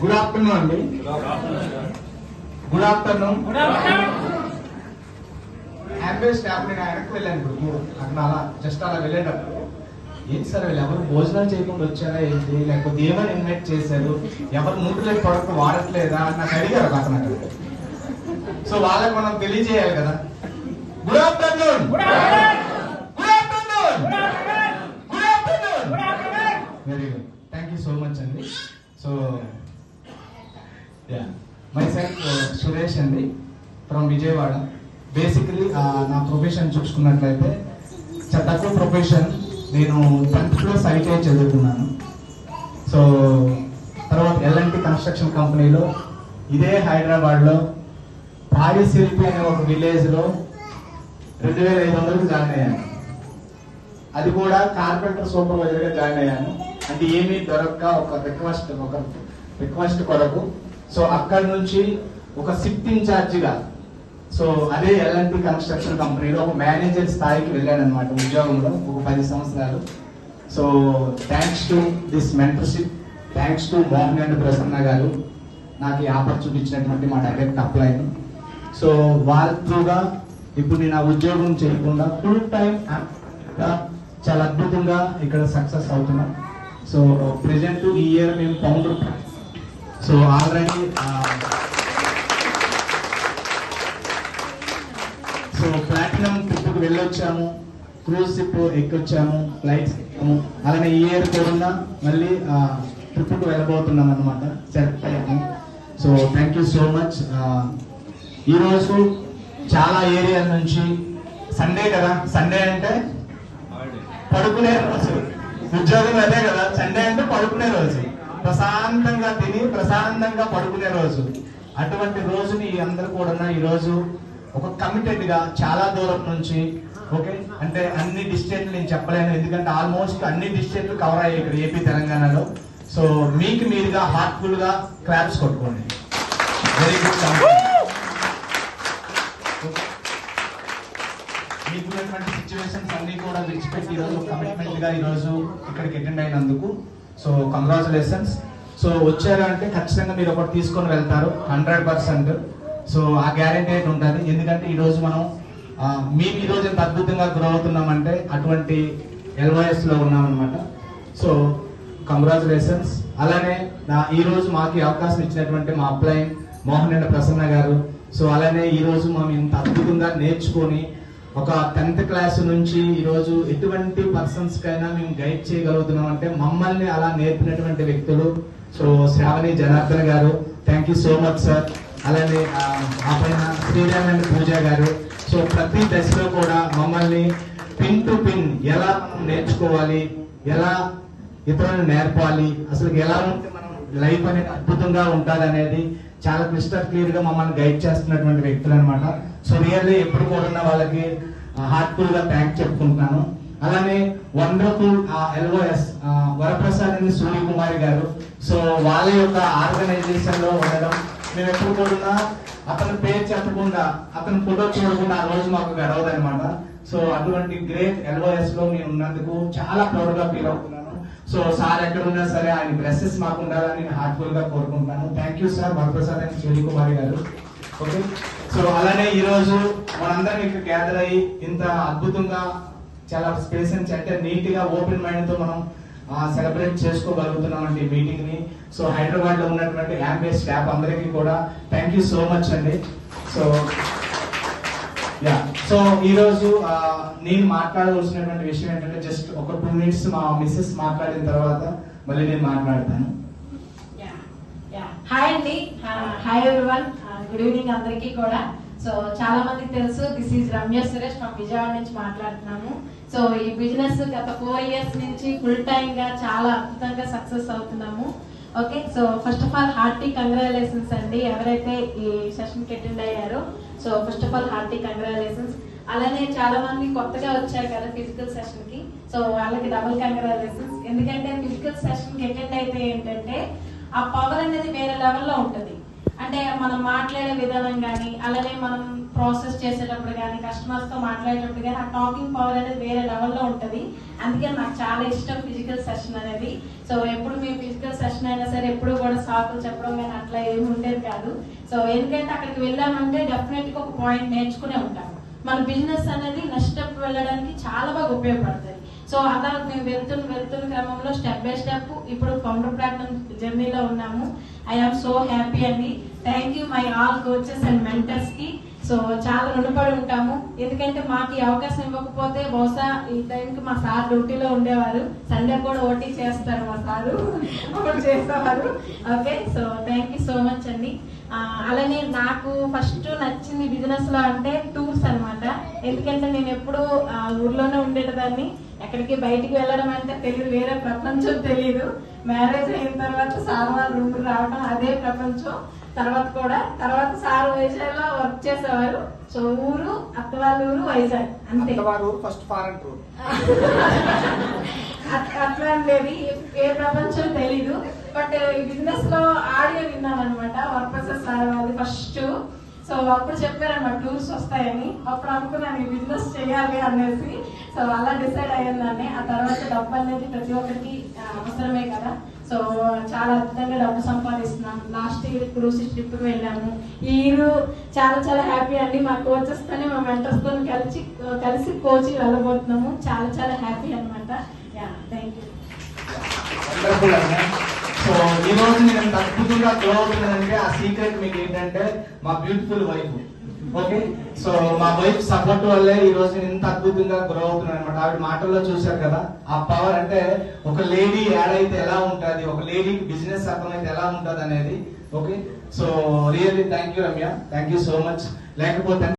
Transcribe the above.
Good afternoon అండి. Good afternoon. Happy staff నేను వెనక్కి వెళ్ళాను ఇప్పుడు అక్కడ అలా జస్ట్ అలా వెళ్ళేటప్పుడు ఏంటి సార్ వీళ్ళు ఎవరు భోజనాలు చేయకుండా వచ్చారా ఏంటి, లేకపోతే ఏమని ఇన్వైట్ చేశారు, ఎవరు న్యూట్రిలైట్ ప్రోడక్ట్ వాడట్లేదా అని నాకు అడిగారు అతను అక్కడ. సో వాళ్ళకి మనం తెలియజేయాలి కదా. Good afternoon. Good afternoon. Good afternoon. Very good, thank you so much అండి. సో మై సెల్ఫ్ సురేష్ అండి, ఫ్రమ్ విజయవాడ. బేసికలీ నా ప్రొఫెషన్ చూసుకున్నట్లయితే చాలా తక్కువ ప్రొఫెషన్. నేను 10th క్లాస్ ఐటీఐ చదువుతున్నాను. సో తర్వాత ఎల్ఎన్టీ కన్స్ట్రక్షన్ కంపెనీలో ఇదే హైదరాబాద్లో పాడిశిల్పి అనే ఒక విలేజ్లో 2500కి జాయిన్ అయ్యాను. అది కూడా కార్పెంటర్ సూపర్వైజర్గా జాయిన్ అయ్యాను. అంటే ఏమీ దొరక్క ఒక రిక్వెస్ట్ కొరకు. సో అక్కడి నుంచి ఒక షిఫ్ట్ ఇన్ఛార్జిగా, సో అదే ఎల్ఎన్టీ కన్స్ట్రక్షన్ కంపెనీలో ఒక మేనేజర్ స్థాయికి వెళ్ళాను అనమాట ఉద్యోగంలో ఒక 10 సంవత్సరాలు. So thanks to this mentorship, thanks to Mohan and Prasanna గారు నాకు ఈ ఆపర్చునిటీ ఇచ్చినటువంటి మా డైరెక్ట్ అప్లైని. సో వాళ్ళ త్రూగా ఇప్పుడు నేను ఆ ఉద్యోగం చేయకుండా ఫుల్ టైం చాలా అద్భుతంగా ఇక్కడ సక్సెస్ అవుతున్నాం. సో ప్రెజెంట్ ఈ ఇయర్ మేము founder, so already so platinum ట్రిప్కి వెళ్ళొచ్చాము, క్రూజ్ షిప్ ఎక్కొచ్చాము, ఫ్లైట్స్ ఎక్కాము. అలానే ఈ ఇయర్ కూడా మళ్ళీ ట్రిప్కి వెళ్ళబోతున్నాం అనమాట, సెలెక్ట్ అయ్యాము. So thank you so much. ఈరోజు చాలా ఏరియాల నుంచి సండే కదా, సండే అంటే పడుకునే రోజు, ఉద్యోగం అదే కదా, సండే అంటే పడుకునే రోజు, ప్రశాంతంగా తిని ప్రశాంతంగా పడుకునే రోజు. అటువంటి రోజుని అందరూ కూడా ఈరోజు ఒక కమిటెడ్ గా చాలా దూరం నుంచి, ఓకే అంటే అన్ని డిస్ట్రిక్ట్లు నేను చెప్పలేను, ఎందుకంటే ఆల్మోస్ట్ అన్ని డిస్ట్రిక్ట్లు కవర్ అయ్యాయి ఇక్కడ ఏపీ తెలంగాణలో. సో మీకు మీరుగా హార్ట్ఫుల్ గా క్లాప్స్ కొట్టుకోండి. Very good. మీకున్నటువంటి సిచ్యువేషన్స్ అన్ని కూడా విడిచిపెట్టి ఈరోజు కమిట్మెంట్ గా ఈరోజు ఇక్కడికి అటెండ్ అయినందుకు సో కంగ్రాచులేషన్స్. సో వచ్చారు అంటే ఖచ్చితంగా మీరు ఒకటి తీసుకొని వెళ్తారు 100%. సో ఆ గ్యారెంటీ అయితే ఉంటుంది. ఎందుకంటే ఈరోజు మనం మేము ఈరోజు ఎంత అద్భుతంగా గ్రో అవుతున్నామంటే అటువంటి ఎల్ఓఎస్ లో ఉన్నామన్నమాట. So congratulations. అలానే ఈరోజు మాకు అవకాశం ఇచ్చినటువంటి మా అప్లైన్ మోహన్ అండ్ ప్రసన్న గారు. సో అలానే ఈరోజు మనం ఇంత అద్భుతంగా నేర్చుకొని ఒక 10th క్లాస్ నుంచి ఈరోజు ఎటువంటి పర్సన్స్ కైనా మేము గైడ్ చేయగలుగుతున్నాం అంటే మమ్మల్ని అలా నేర్పినటువంటి వ్యక్తులు సో శ్రావణి జనార్దన్ గారు, thank you so much sir. అలానే ఆ పైన శ్రీరామ్ అండ్ పూజ గారు. సో ప్రతి దశలో కూడా మమ్మల్ని పిన్ టు పిన్ ఎలా నేర్చుకోవాలి, ఎలా ఇతరులను నేర్పాలి, అసలు ఎలా ఉంటే మనం లైఫ్ అనేది అద్భుతంగా ఉంటుంది అనేది చాలా క్లిస్టర్ క్లియర్ గా మమ్మల్ని గైడ్ చేస్తున్నటువంటి వ్యక్తులు అనమాట. సో రియల్లీ ఎప్పుడు కూడా వాళ్ళకి హార్ట్ఫుల్ గా థ్యాంక్స్ చెప్పుకుంటున్నాను. అలానే wonderful LOS Varaprasad and Suryakumari గారు. సో వాళ్ళ యొక్క ఆర్గనైజేషన్ లో ఉండడం, మేము ఎప్పుడు కూడా అతని పేరు చెప్పకుండా అతని ఫోటో చూడకుండా ఆ రోజు మాకు గడవదు అనమాట. సో అటువంటి గ్రేట్ ఎల్ఓఎస్ లో నేను ఉన్నందుకు చాలా ప్రౌడ్ గా ఫీల్ అవుతున్నాను. సో సార్ ఎక్కడ ఉన్నా సరే ఆయన బ్లెస్సెస్ మాకు ఉండాలని నేను హార్ట్ఫుల్ గా కోరుకుంటాను. Thank you sir Varaprasad and Suryakumari garu. Okay, so అలానే ఈ రోజు మనందరం ఇక్కడ గ్యాదర్ అయ్యి ఇంత అద్భుతంగా చాలా స్పేస్ అంటే నీట్ గా ఓపెన్ మైండ్ తో మనం సెలబ్రేట్ చేసుకోగలుగుతున్నాం అండి మీటింగ్ ని. సో హైదరాబాద్ లో ఉన్నటువంటి యాంబియస్ స్టాఫ్ అందరికీ కూడా థ్యాంక్ యూ సో మచ్ అండి. సో సో ఈ రోజు నేను మాట్లాడవలసినటువంటి విషయం ఏంటంటే జస్ట్ ఒక 2 minutes మా మిస్సెస్ మాట్లాడిన తర్వాత మళ్ళీ నేను మాట్లాడతాను. హాయ్ అండి, హాయ్ ఎవ్రీవన్, గుడ్ ఈవినింగ్ అందరికీ కూడా. సో చాలా మందికి తెలుసు, this is Ramya Suresh from Vijayawada నుంచి మాట్లాడుతున్నాము. సో ఈ బిజినెస్ గత 4 years నుంచి ఫుల్ టైమ్ గా చాలా అద్భుతంగా సక్సెస్ అవుతున్నాము. Okay, so first of all hearty congratulations అండి ఎవరైతే ఈ సెషన్ కి అటెండ్ అయ్యారో. So first of all hearty congratulations. అలానే చాలా మంది కొత్తగా వచ్చారు కదా ఫిజికల్ సెషన్ కి, సో వాళ్ళకి డబుల్ కంగ్రాచులేషన్స్. ఎందుకంటే ఫిజికల్ సెషన్ కి అటెండ్ అయితే ఏంటంటే ఆ పవర్ అనేది వేరే లెవెల్లో ఉంటుంది. అంటే మనం మాట్లాడే విధానం కానీ, అలానే మనం ప్రాసెస్ చేసేటప్పుడు కానీ కస్టమర్స్ తో మాట్లాడేటప్పుడు కానీ ఆ టాకింగ్ పవర్ అనేది వేరే లెవెల్లో ఉంటుంది. అందుకని నాకు చాలా ఇష్టం ఫిజికల్ సెషన్ అనేది. సో ఎప్పుడు మేము ఫిజికల్ సెషన్ అయినా సరే ఎప్పుడు కూడా సాకులు చెప్పడం కానీ అట్లా ఏమి ఉండేది కాదు. సో ఎందుకంటే అక్కడికి వెళ్ళామంటే డెఫినెట్ గా ఒక పాయింట్ నేర్చుకునే ఉంటాము. మన బిజినెస్ అనేది నెక్స్ట్ స్టెప్ వెళ్ళడానికి చాలా బాగా ఉపయోగపడుతుంది. సో అలా మేము వెళ్తున్న క్రమంలో స్టెప్ బై స్టెప్ ఇప్పుడు ఫౌండర్ ప్లాట్ఫామ్ జర్నీలో ఉన్నాము. ఐ ఆమ్ సో హ్యాపీ అండి. Thank you my all coaches and mentors కి. సో చాలా రుణపడి ఉంటాము. ఎందుకంటే మాకు ఈ అవకాశం ఇవ్వకపోతే బహుశా ఈ టైంకి మా సార్ డ్యూటీలో ఉండేవారు. సండే కూడా ఓటీ చేస్తారు మా సారు, అప్పుడు చేసేవారు. Okay, so thank you so much అండి. అలానే నాకు ఫస్ట్ నచ్చింది బిజినెస్ లో అంటే టూర్స్ అనమాట. ఎందుకంటే నేను ఎప్పుడు ఊర్లోనే ఉండేదాన్ని, ఎక్కడికి బయటికి వెళ్ళడం అంటే తెలియదు, వేరే ప్రపంచం తెలియదు. మ్యారేజ్ అయిన తర్వాత సార్ వాళ్ళ ఊరు రావడం అదే ప్రపంచం. తర్వాత సార్ వైజాగ్ లో వర్క్ చేసేవారు. సో ఊరు అత్త వాళ్ళ ఊరు వైజాగ్ అంతే. ఫస్ట్ ఫారెన్ టూర్ అట్లా ఉండేది, ఏ ప్రపంచం తెలీదు. బట్ ఈ బిజినెస్ లో ఆడియో విన్నాను అనమాట, వర్క్ సార్ వాళ్ళది ఫస్ట్. సో అప్పుడు చెప్పారన్నమాట టూర్స్ వస్తాయని. అప్పుడు అనుకున్నాను ఈ బిజినెస్ చేయాలి అనేసి. సో అలా డిసైడ్ అయ్యిందని. ఆ తర్వాత డబ్బు అనేది ప్రతి ఒక్కరికి అవసరమే కదా. సో చాలా అద్భుతంగా డబ్బు సంపాదిస్తున్నాం. లాస్ట్ ఇయర్ క్రూజ్ ట్రిప్ కి వెళ్ళాము. ఈ ఇయర్ చాలా చాలా హ్యాపీ అండి. మా కోచెస్ తోని మా మెంటర్స్ తో కలిసి కోచింగ్ వెళ్ళబోతున్నాము. చాలా చాలా హ్యాపీ అనమాట. Thank you. సో ఈ రోజు నేను అద్భుతంగా గ్రో అవుతున్నానంటే ఆ సీక్రెట్ మీకు ఏంటంటే మా బ్యూటిఫుల్ వైఫ్. ఓకే, సో మా వైఫ్ సపోర్ట్ వల్లే ఈ రోజు నేను ఇంత అద్భుతంగా గ్రో అవుతున్నాను అనమాట. ఆవిడ మాటల్లో చూశారు కదా ఆ పవర్. అంటే ఒక లేడీ యాడ్ అయితే ఎలా ఉంటుంది, ఒక లేడీకి బిజినెస్ అర్థమైతే ఎలా ఉంటుంది అనేది. Okay, so really thank you Ramya, thank you so much. లేకపోతే